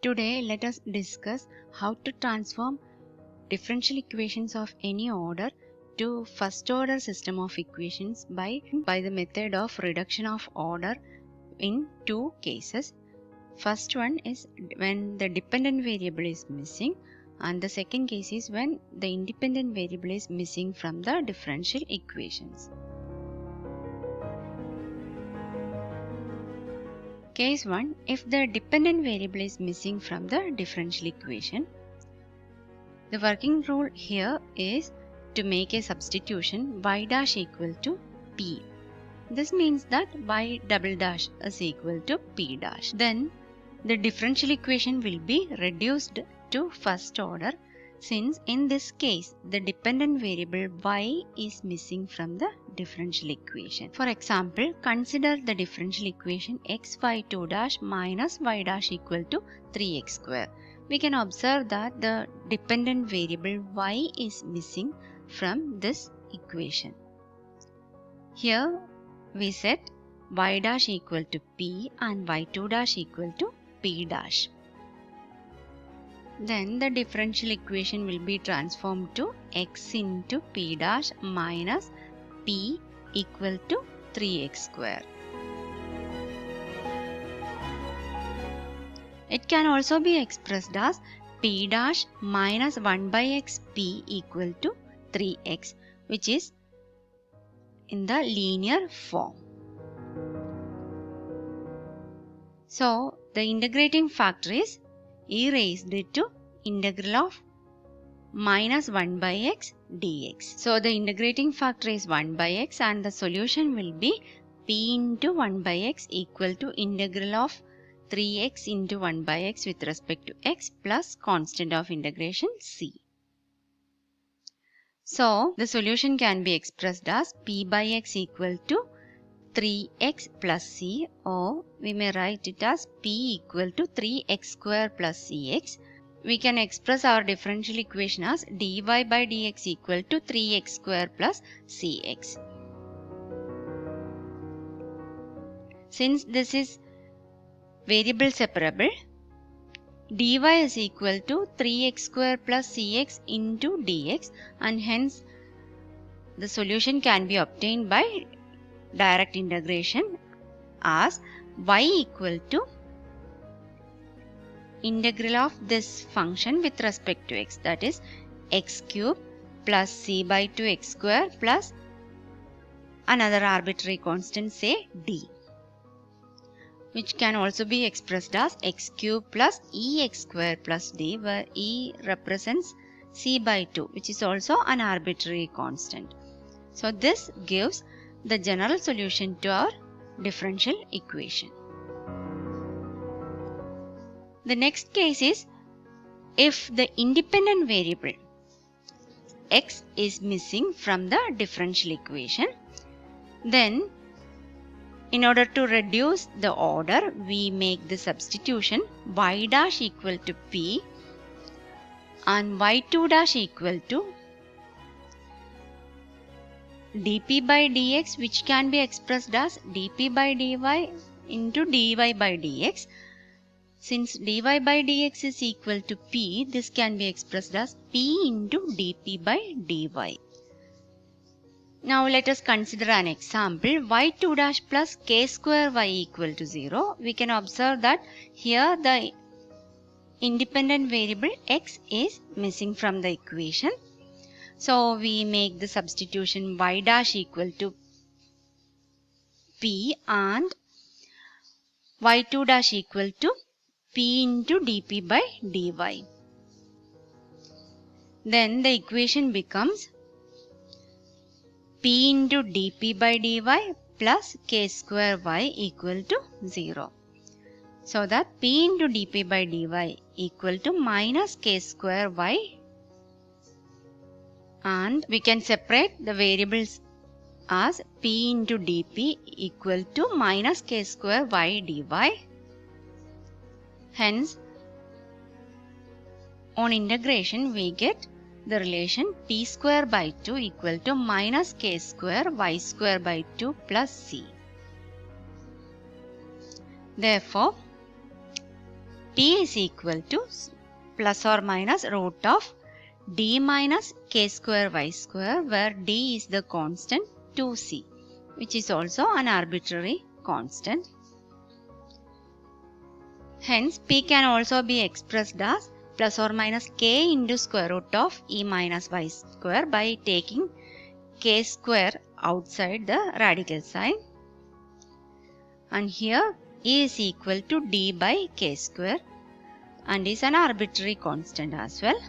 Today, let us discuss how to transform differential equations of any order to first order system of equations by the method of reduction of order in two cases. First one is when the dependent variable is missing, and the second case is when the independent variable is missing from the differential equations. Case 1. If the dependent variable is missing from the differential equation, the working rule here is to make a substitution y dash equal to p. This means that y double dash is equal to p dash. Then the differential equation will be reduced to first order, since in this case the dependent variable y is missing from the differential equation. For example, consider the differential equation xy2 dash minus y dash equal to 3x square. We can observe that the dependent variable y is missing from this equation. Here we set y dash equal to p and y2 dash equal to p dash. Then the differential equation will be transformed to x into p dash minus p equal to 3x square. It can also be expressed as p dash minus 1 by x p equal to 3x, which is in the linear form. So the integrating factor is e raised to integral of minus 1 by x dx. So the integrating factor is 1 by x and the solution will be p into 1 by x equal to integral of 3x into 1 by x with respect to x plus constant of integration c. So the solution can be expressed as p by x equal to 3x plus c, or we may write it as p equal to 3x square plus cx. We can express our differential equation as dy by dx equal to 3x square plus cx. Since this is variable separable, dy is equal to 3x square plus cx into dx, and hence the solution can be obtained by direct integration as y equal to integral of this function with respect to x, that is x cube plus c by 2 x square plus another arbitrary constant, say d, which can also be expressed as x cube plus ex square plus d, where e represents c by 2, which is also an arbitrary constant. So this gives the general solution to our differential equation. The next case is if the independent variable x is missing from the differential equation, then in order to reduce the order, we make the substitution y dash equal to p and y2 dash equal to dp by dx, which can be expressed as dp by dy into dy by dx. Since dy by dx is equal to p, this can be expressed as p into dp by dy. Now let us consider an example y2 dash plus k square y equal to 0. We can observe that here the independent variable x is missing from the equation. So we make the substitution y dash equal to p and y2 dash equal to p into dp by dy. Then the equation becomes p into dp by dy plus k square y equal to 0. So that p into dp by dy equal to minus k square y, and we can separate the variables as p into dp equal to minus k square y dy. Hence, on integration we get the relation p square by 2 equal to minus k square y square by 2 plus c. Therefore, t is equal to plus or minus root of d minus k square y square, where d is the constant 2c, which is also an arbitrary constant. Hence, p can also be expressed as plus or minus k into square root of e minus y square by taking k square outside the radical sign. And here e is equal to d by k square and is an arbitrary constant as well.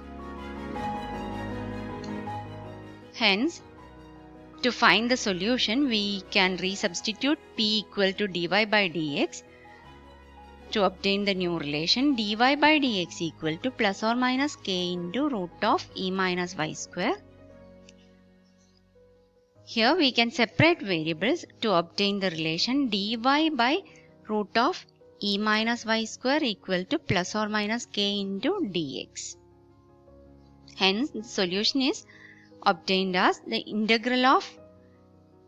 Hence, to find the solution, we can resubstitute p equal to dy by dx to obtain the new relation dy by dx equal to plus or minus k into root of e minus y square. Here we can separate variables to obtain the relation dy by root of e minus y square equal to plus or minus k into dx. Hence, the solution is obtained as the integral of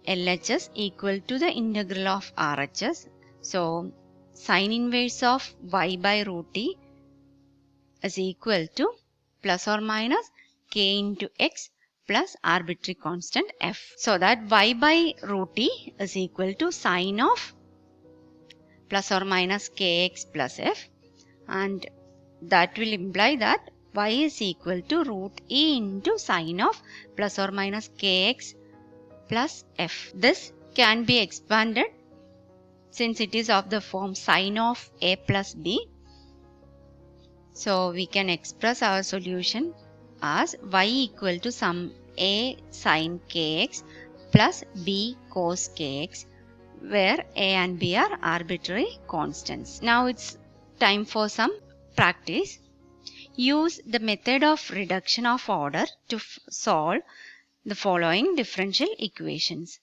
LHS equal to the integral of RHS. So, sine inverse of y by root e is equal to plus or minus k into x plus arbitrary constant f. So that y by root e is equal to sine of plus or minus kx plus f, and that will imply that y is equal to root e into sine of plus or minus kx plus f. This can be expanded since it is of the form sine of a plus b. So we can express our solution as y equal to sum a sine kx plus b cos kx, where a and b are arbitrary constants. Now it's time for some practice. Use the method of reduction of order to solve the following differential equations.